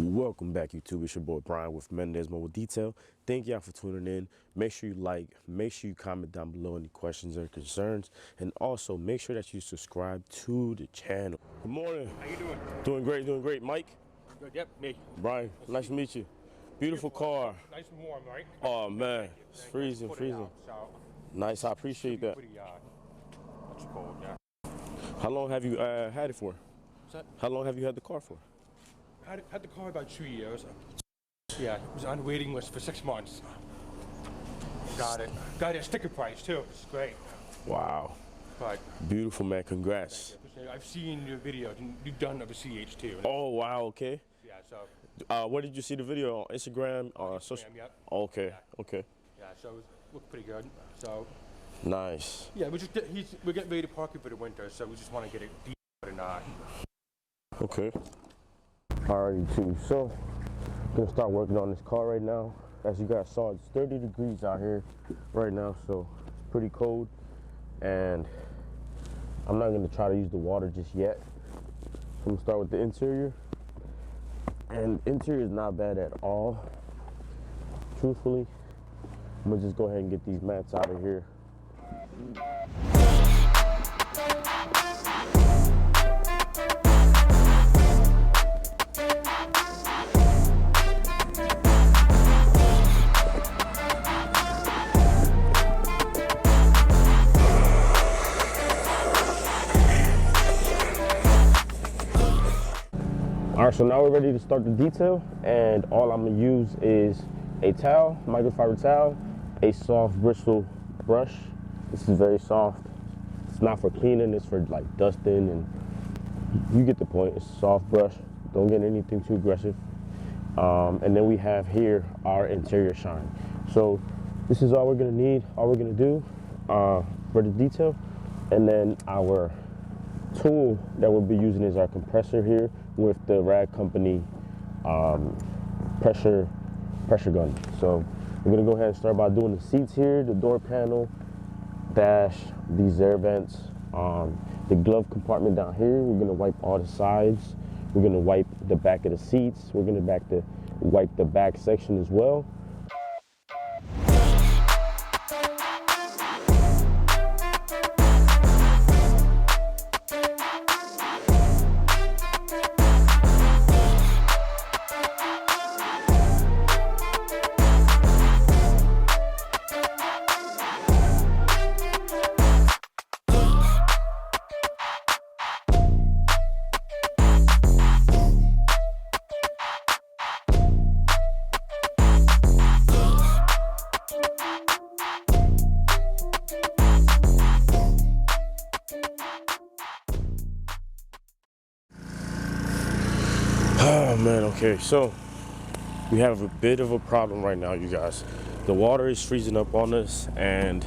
Welcome back, YouTube. It's your boy Brian with Mendez Mobile Detail. Thank y'all for tuning in. Make sure you like, make sure you comment down below any questions or concerns, and also make sure that you subscribe to the channel. Good morning. How you doing? Doing great. Mike? Good, yep, me. Brian, nice to meet you. Beautiful car. Nice and warm, right? Oh man, it's freezing. Nice, I appreciate that. Pretty, it's cold, yeah. How long have you had it for? What's that? How long have you had the car for? Had the car about 2 years. Yeah, it was on waiting list for 6 months. Got it. Got a sticker price too. It's great. Wow. But beautiful, man. Congrats. I've seen your video. You've done of a CH too. Oh wow. Okay. Yeah. So. Where did you see the video? On Instagram? Social? Yep. Oh, okay. Yeah. Okay. Yeah. So it looked pretty good. So. Nice. Yeah. We're getting ready to park it for the winter, so we just want to get it deep or not. Okay. Alrighty, too. So, I'm gonna start working on this car right now. As you guys saw, it's 30 degrees out here right now, so pretty cold. And I'm not gonna try to use the water just yet. I'm gonna start with the interior. And interior is not bad at all. Truthfully, I'm gonna just go ahead and get these mats out of here. All right, so now we're ready to start the detail, and all I'm gonna use is a towel, microfiber towel, a soft bristle brush. This is very soft. It's not for cleaning, it's for like dusting, and you get the point. It's a soft brush. Don't get anything too aggressive. And then we have here our interior shine. So this is all we're gonna need, all we're gonna do for the detail. And then our tool that we'll be using is our compressor here with the Rag Company pressure gun. So we're gonna go ahead and start by doing the seats here, the door panel, dash, these air vents, the glove compartment down here. We're gonna wipe all the sides. We're gonna wipe the back of the seats. We're gonna wipe the back section as well. Oh man, okay, so we have a bit of a problem right now, you guys. The water is freezing up on us, and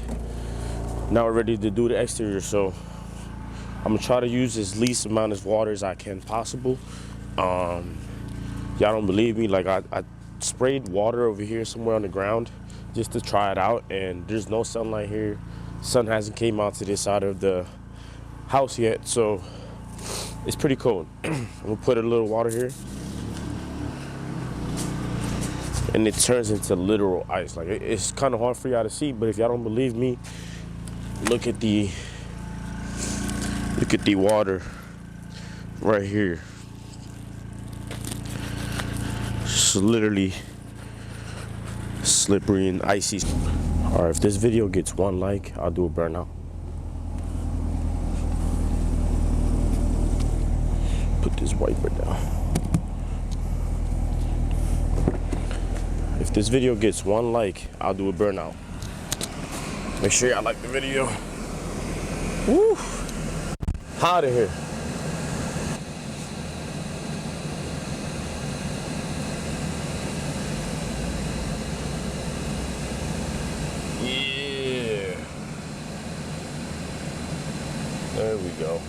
now we're ready to do the exterior. So I'm gonna try to use as least amount of water as I can possible. Y'all don't believe me, like I sprayed water over here somewhere on the ground just to try it out, and there's no sunlight here. Sun hasn't came out to this side of the house yet, so it's pretty cold. I'm gonna put a little water here, and it turns into literal ice. Like it's kind of hard for y'all to see, but if y'all don't believe me, look at the water right here. It's literally slippery and icy. All right, if this video gets 1 like, I'll do a burnout. Put this wiper down. If this video gets 1 like, I'll do a burnout. Make sure y'all like the video. Woo! Hot in here. Yeah. There we go.